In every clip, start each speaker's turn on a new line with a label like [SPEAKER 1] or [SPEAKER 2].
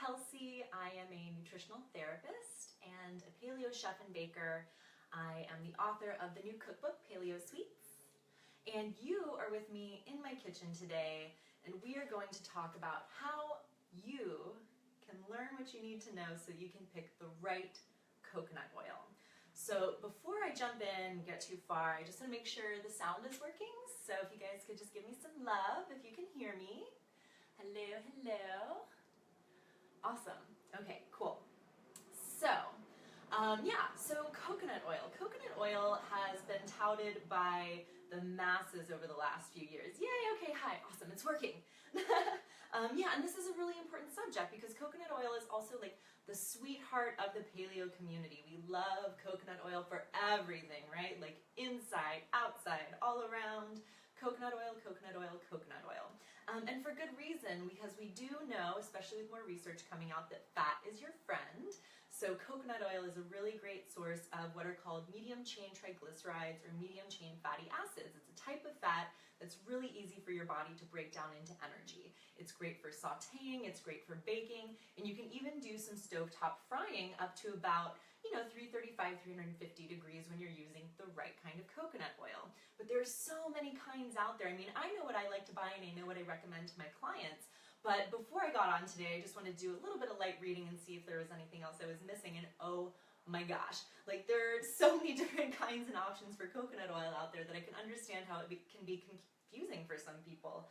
[SPEAKER 1] Kelsey. I am a nutritional therapist and a paleo chef and baker. I am the author of the new cookbook, Paleo Sweets. And you are with me in my kitchen today, and we are going to talk about how you can learn what you need to know so you can pick the right coconut oil. So before I jump in and get too far, I just want to make sure the sound is working. So if you guys could just give me some love if you can hear me. Hello, hello. Awesome. Okay, cool. So, so coconut oil. Coconut oil has been touted by the masses over the last few years. Yay, okay, hi, awesome, it's working. And this is a really important subject because coconut oil is also like the sweetheart of the paleo community. We love coconut oil for everything, right? Like inside, outside, all around. Coconut oil, coconut oil, coconut oil. And for good reason, because we do know, especially with more research coming out, that fat is your friend. So coconut oil is a really great source of what are called medium chain triglycerides or medium chain fatty acids. It's a type of fat that's really easy for your body to break down into energy. It's great for sauteing, it's great for baking, and you can even do some stovetop frying up to about 335, 350 degrees when you're using the right kind of coconut oil. But there's so many kinds out there. I mean, I know what I like to buy and I know what I recommend to my clients, but before I got on today, I just wanted to do a little bit of light reading and see if there was anything else I was missing, and oh my gosh, like there are so many different kinds and options for coconut oil out there that I can understand how it can be confusing for some people.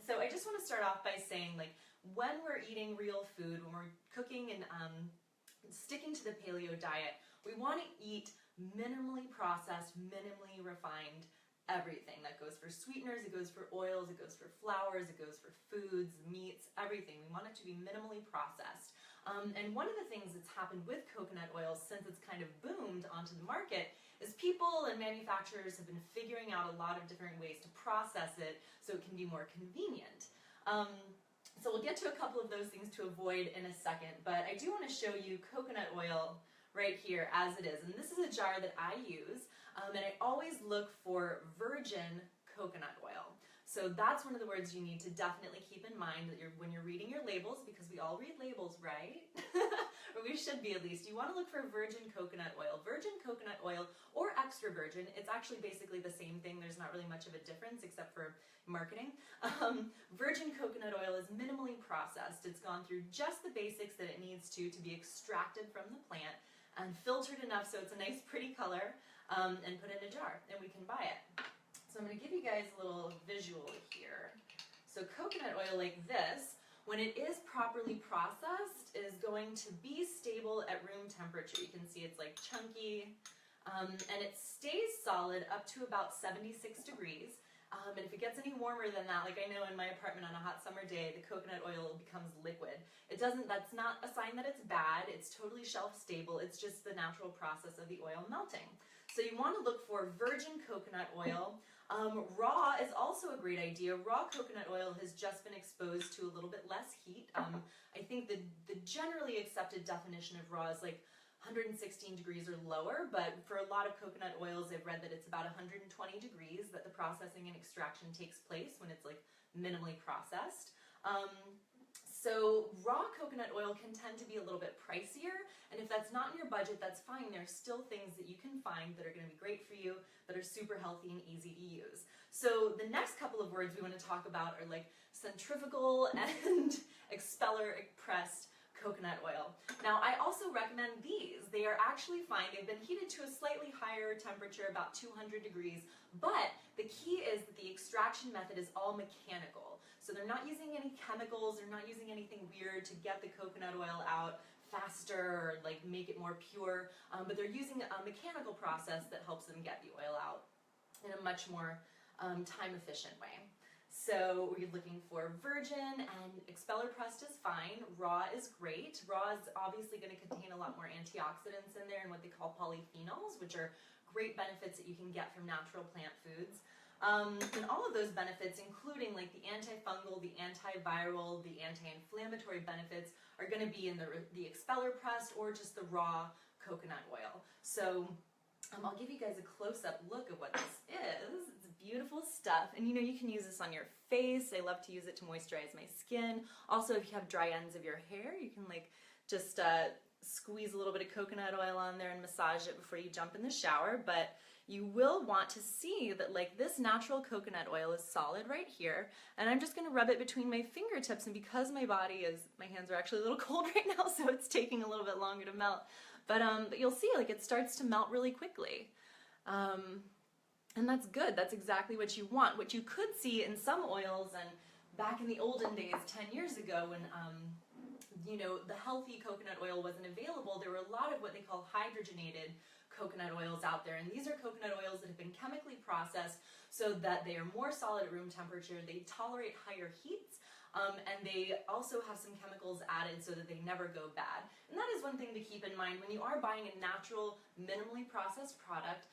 [SPEAKER 1] So I just want to start off by saying, like, when we're eating real food, when we're cooking and sticking to the paleo diet, we want to eat minimally processed, minimally refined everything. That goes for sweeteners, it goes for oils, it goes for flours, it goes for foods, meats, everything. We want it to be minimally processed. And one of the things that's happened with coconut oil since it's kind of boomed onto the market is people and manufacturers have been figuring out a lot of different ways to process it so it can be more convenient. So we'll get to a couple of those things to avoid in a second, but I do want to show you coconut oil right here as it is. And this is a jar that I use, and I always look for virgin coconut oil. So that's one of the words you need to definitely keep in mind that when you're reading your labels, because we all read labels, right? Or we should be at least. You want to look for virgin coconut oil. Virgin coconut oil or extra virgin, it's actually basically the same thing. There's not really much of a difference except for marketing. Virgin coconut oil is minimally processed. It's gone through just the basics that it needs to be extracted from the plant and filtered enough so it's a nice pretty color, and put in a jar, and we can buy it. So I'm going to give you guys a little visual here. So coconut oil like this, when it is properly processed, is going to be stable at room temperature. You can see it's like chunky, and it stays solid up to about 76 degrees. And if it gets any warmer than that, like I know in my apartment on a hot summer day, the coconut oil becomes liquid. That's not a sign that it's bad. It's totally shelf stable. It's just the natural process of the oil melting. So you want to look for virgin coconut oil. Raw is also a great idea. Raw coconut oil has just been exposed to a little bit less heat. I think the generally accepted definition of raw is like 116 degrees or lower, but for a lot of coconut oils, I've read that it's about 120 degrees that the processing and extraction takes place when it's like minimally processed. So raw coconut oil can tend to be a little bit pricier, and if that's not in your budget, that's fine. There's still things that you can find that are going to be great for you, that are super healthy and easy to use. So the next couple of words we want to talk about are like centrifugal and expeller pressed coconut oil. Now, I also recommend these. They are actually fine. They've been heated to a slightly higher temperature, about 200 degrees, but the key is that the extraction method is all mechanical. So they're not using any chemicals, they're not using anything weird to get the coconut oil out faster or like make it more pure, but they're using a mechanical process that helps them get the oil out in a much more time-efficient way. So we're looking for virgin, and expeller pressed is fine. Raw is great. Raw is obviously going to contain a lot more antioxidants in there and what they call polyphenols, which are great benefits that you can get from natural plant foods. And all of those benefits, including like the antifungal, the antiviral, the anti-inflammatory benefits, are going to be in the expeller pressed or just the raw coconut oil. So I'll give you guys a close-up look of what this is. It's beautiful stuff, and you know, you can use this on your face. I love to use it to moisturize my skin. Also, if you have dry ends of your hair, you can like just squeeze a little bit of coconut oil on there and massage it before you jump in the shower. But you will want to see that like this natural coconut oil is solid right here, and I'm just going to rub it between my fingertips, and because my hands are actually a little cold right now, so it's taking a little bit longer to melt. But you'll see like it starts to melt really quickly. And that's good. That's exactly what you want. What you could see in some oils, and back in the olden days, 10 years ago, when you know, the healthy coconut oil wasn't available, there were a lot of what they call hydrogenated coconut oils out there, and these are coconut oils that have been chemically processed so that they are more solid at room temperature, they tolerate higher heats, and they also have some chemicals added so that they never go bad. And that is one thing to keep in mind when you are buying a natural, minimally processed product.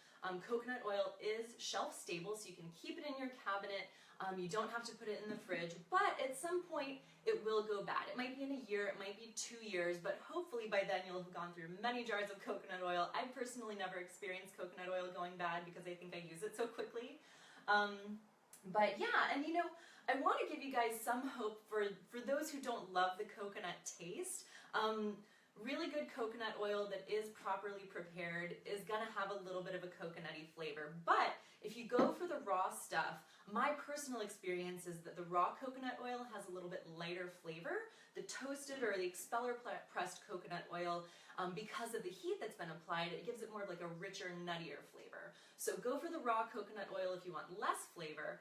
[SPEAKER 1] Coconut oil is shelf stable, so you can keep it in your cabinet. You don't have to put it in the fridge, but at some point it will go bad. It might be in a year, it might be 2 years, but hopefully by then you'll have gone through many jars of coconut oil. I've personally never experienced coconut oil going bad because I think I use it so quickly. But yeah, and you know, I want to give you guys some hope for those who don't love the coconut taste. Really good coconut oil that is properly prepared is going to have a little bit of a coconutty flavor. But if you go for the raw stuff, my personal experience is that the raw coconut oil has a little bit lighter flavor. The toasted or the expeller pressed coconut oil, because of the heat that's been applied, it gives it more of like a richer, nuttier flavor. So go for the raw coconut oil if you want less flavor.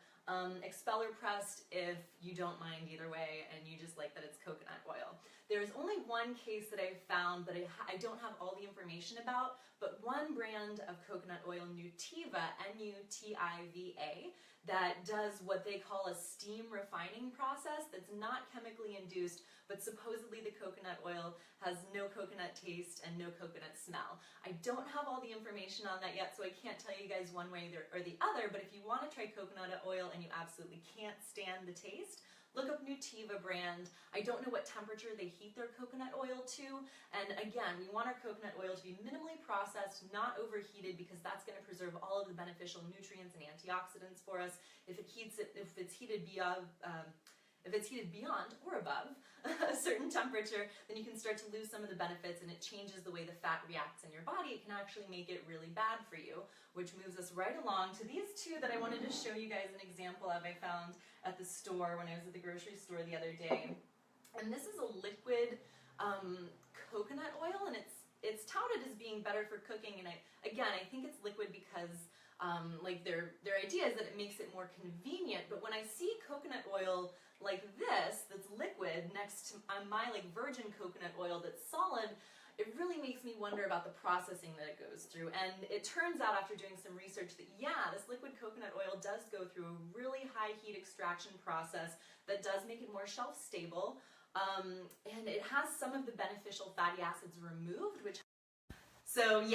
[SPEAKER 1] Expeller pressed if you don't mind either way and you just like that it's coconut oil. There's only one case that I've found that I don't have all the information about, but one brand of coconut oil, Nutiva, N-U-T-I-V-A, that does what they call a steam refining process that's not chemically induced, but supposedly the coconut oil has no coconut taste and no coconut smell. I don't have all the information on that yet, so I can't tell you guys one way or the other, but if you want to try coconut oil and you absolutely can't stand the taste, look up Nutiva brand. I don't know what temperature they heat their coconut oil to, and again, we want our coconut oil to be minimally processed, not overheated, because that's going to preserve all of the beneficial nutrients and antioxidants for us. If it's heated beyond or above a certain temperature, then you can start to lose some of the benefits, and it changes the way the fat reacts in your body. It can actually make it really bad for you, which moves us right along to these two that I wanted to show you guys an example of. I found at the store when I was at the grocery store the other day. And this is a liquid coconut oil, and it's touted as being better for cooking, and I think it's liquid because like their idea is that it makes it more convenient. But when I see coconut oil like this that's liquid next to my like virgin coconut oil that's solid, it really makes me wonder about the processing that it goes through. And it turns out, after doing some research, that yeah, this liquid coconut oil does go through a really high heat extraction process that does make it more shelf stable, and it has some of the beneficial fatty acids removed, which so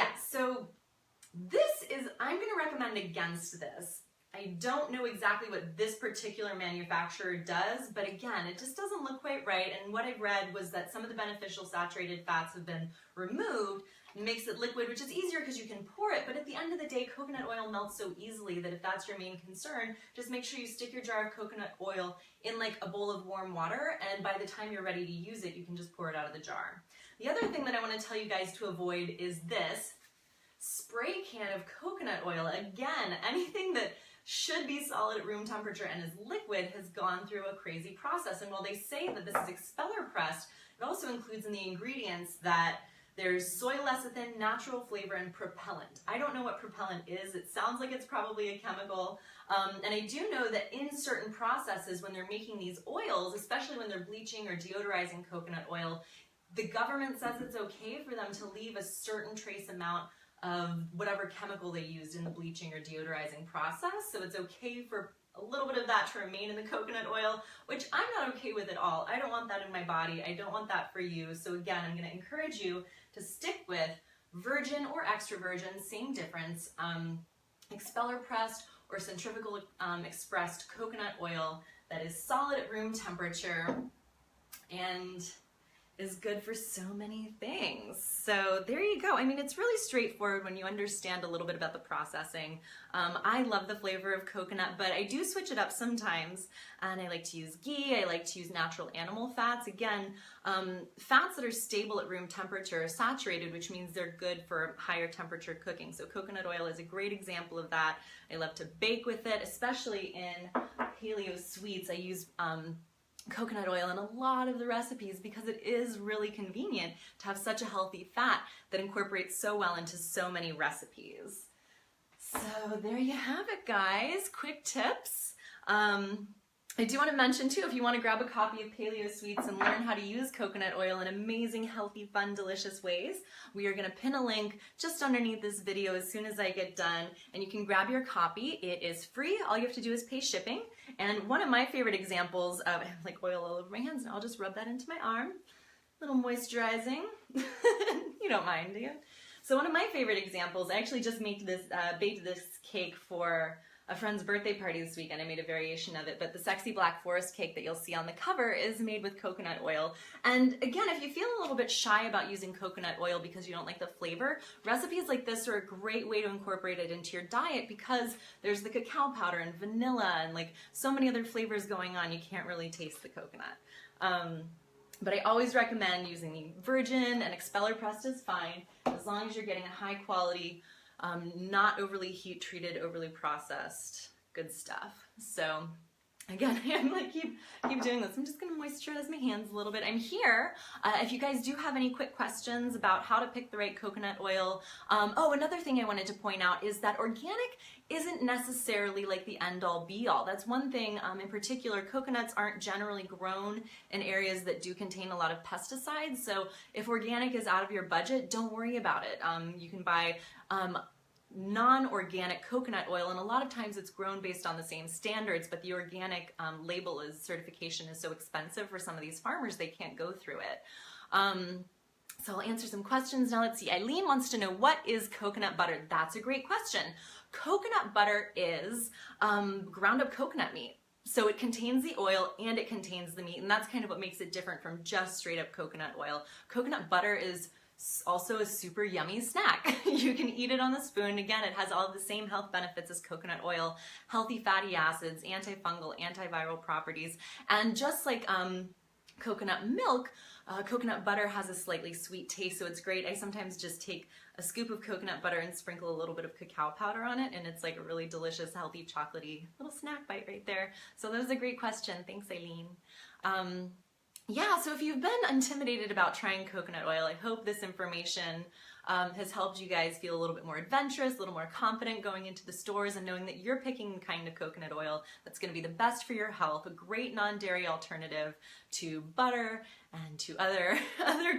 [SPEAKER 1] this is, I'm going to recommend against this. I don't know exactly what this particular manufacturer does, but again, it just doesn't look quite right. And what I read was that some of the beneficial saturated fats have been removed, and makes it liquid, which is easier because you can pour it. But at the end of the day, coconut oil melts so easily that if that's your main concern, just make sure you stick your jar of coconut oil in like a bowl of warm water, and by the time you're ready to use it, you can just pour it out of the jar. The other thing that I want to tell you guys to avoid is this spray can of coconut oil. Again, anything that should be solid at room temperature and is liquid has gone through a crazy process. And while they say that this is expeller pressed, it also includes in the ingredients that there's soy lecithin, natural flavor, and propellant. I don't know what propellant is. It sounds like it's probably a chemical. And I do know that in certain processes, when they're making these oils, especially when they're bleaching or deodorizing coconut oil, the government says it's okay for them to leave a certain trace amount of whatever chemical they used in the bleaching or deodorizing process. So it's okay for a little bit of that to remain in the coconut oil, which I'm not okay with at all. I don't want that in my body. I don't want that for you. So again, I'm going to encourage you to stick with virgin or extra virgin, same difference, expeller pressed or centrifugal expressed coconut oil that is solid at room temperature. And is good for so many things. So there you go. I mean, it's really straightforward when you understand a little bit about the processing. I love the flavor of coconut, but I do switch it up sometimes, and I like to use ghee. I like to use natural animal fats. Again, fats that are stable at room temperature are saturated, which means they're good for higher temperature cooking. So coconut oil is a great example of that. I love to bake with it, especially in paleo sweets. I use coconut oil in a lot of the recipes because it is really convenient to have such a healthy fat that incorporates so well into so many recipes. So there you have it, guys. Quick tips. I do want to mention too, if you want to grab a copy of Paleo Sweets and learn how to use coconut oil in amazing, healthy, fun, delicious ways, we are going to pin a link just underneath this video as soon as I get done, and you can grab your copy. It is free. All you have to do is pay shipping. And one of my favorite examples of, I have like oil all over my hands, and I'll just rub that into my arm. A little moisturizing. You don't mind, do you? So one of my favorite examples, I actually just baked this cake for a friend's birthday party this weekend. I made a variation of it, but the Sexy Black Forest cake that you'll see on the cover is made with coconut oil. And again, if you feel a little bit shy about using coconut oil because you don't like the flavor, recipes like this are a great way to incorporate it into your diet because there's the cacao powder and vanilla and like so many other flavors going on, you can't really taste the coconut. But I always recommend using the virgin, and expeller pressed is fine, as long as you're getting a high quality, not overly heat treated, overly processed, good stuff. So again, I'm like keep doing this. I'm just gonna moisturize my hands a little bit. I'm here. If you guys do have any quick questions about how to pick the right coconut oil. Oh, another thing I wanted to point out is that organic isn't necessarily like the end-all be-all. That's one thing in particular. Coconuts aren't generally grown in areas that do contain a lot of pesticides. So if organic is out of your budget, don't worry about it. You can buy non-organic coconut oil, and a lot of times it's grown based on the same standards, but the organic certification is so expensive for some of these farmers they can't go through it. So I'll answer some questions now. Let's see. Eileen wants to know, what is coconut butter? That's a great question. Coconut butter is ground up coconut meat. So it contains the oil and it contains the meat, and that's kind of what makes it different from just straight up coconut oil. Coconut butter is also a super yummy snack. You can eat it on the spoon. Again, it has all of the same health benefits as coconut oil, healthy fatty acids, antifungal, antiviral properties, and just like coconut milk, coconut butter has a slightly sweet taste, so it's great. I sometimes just take a scoop of coconut butter and sprinkle a little bit of cacao powder on it, and it's like a really delicious, healthy, chocolatey little snack bite right there. So that was a great question. Thanks, Eileen. Yeah, so if you've been intimidated about trying coconut oil, I hope this information has helped you guys feel a little bit more adventurous, a little more confident going into the stores and knowing that you're picking the kind of coconut oil that's going to be the best for your health, a great non-dairy alternative to butter and to other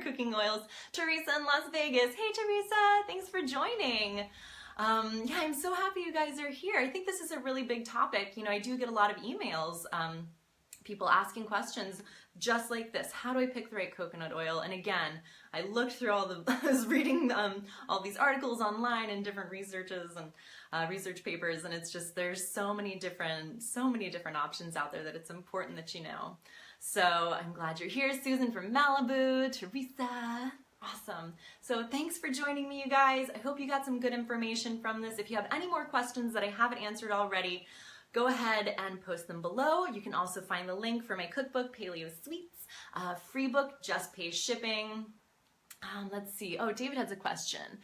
[SPEAKER 1] cooking oils. Teresa in Las Vegas. Hey, Teresa, thanks for joining. Yeah, I'm so happy you guys are here. I think this is a really big topic. You know, I do get a lot of emails, people asking questions just like this. How do I pick the right coconut oil? And again, I looked through I was reading all these articles online and different researches and research papers, and it's just, there's so many different options out there that it's important that you know. So I'm glad you're here. Susan from Malibu, Teresa. Awesome. So thanks for joining me, you guys. I hope you got some good information from this. If you have any more questions that I haven't answered already, go ahead and post them below. You can also find the link for my cookbook, Paleo Sweets, free book, just pays shipping. Let's see. Oh, David has a question.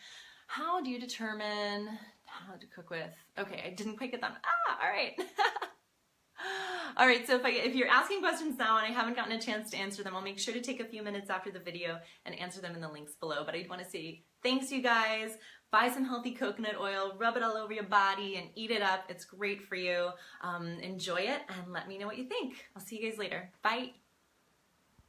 [SPEAKER 1] How do you determine how to cook with? Okay, I didn't quite get that. All right. All right, so if you're asking questions now and I haven't gotten a chance to answer them, I'll make sure to take a few minutes after the video and answer them in the links below. But I want to say thanks, you guys. Buy some healthy coconut oil, rub it all over your body and eat it up. It's great for you. Enjoy it and let me know what you think. I'll see you guys later. Bye.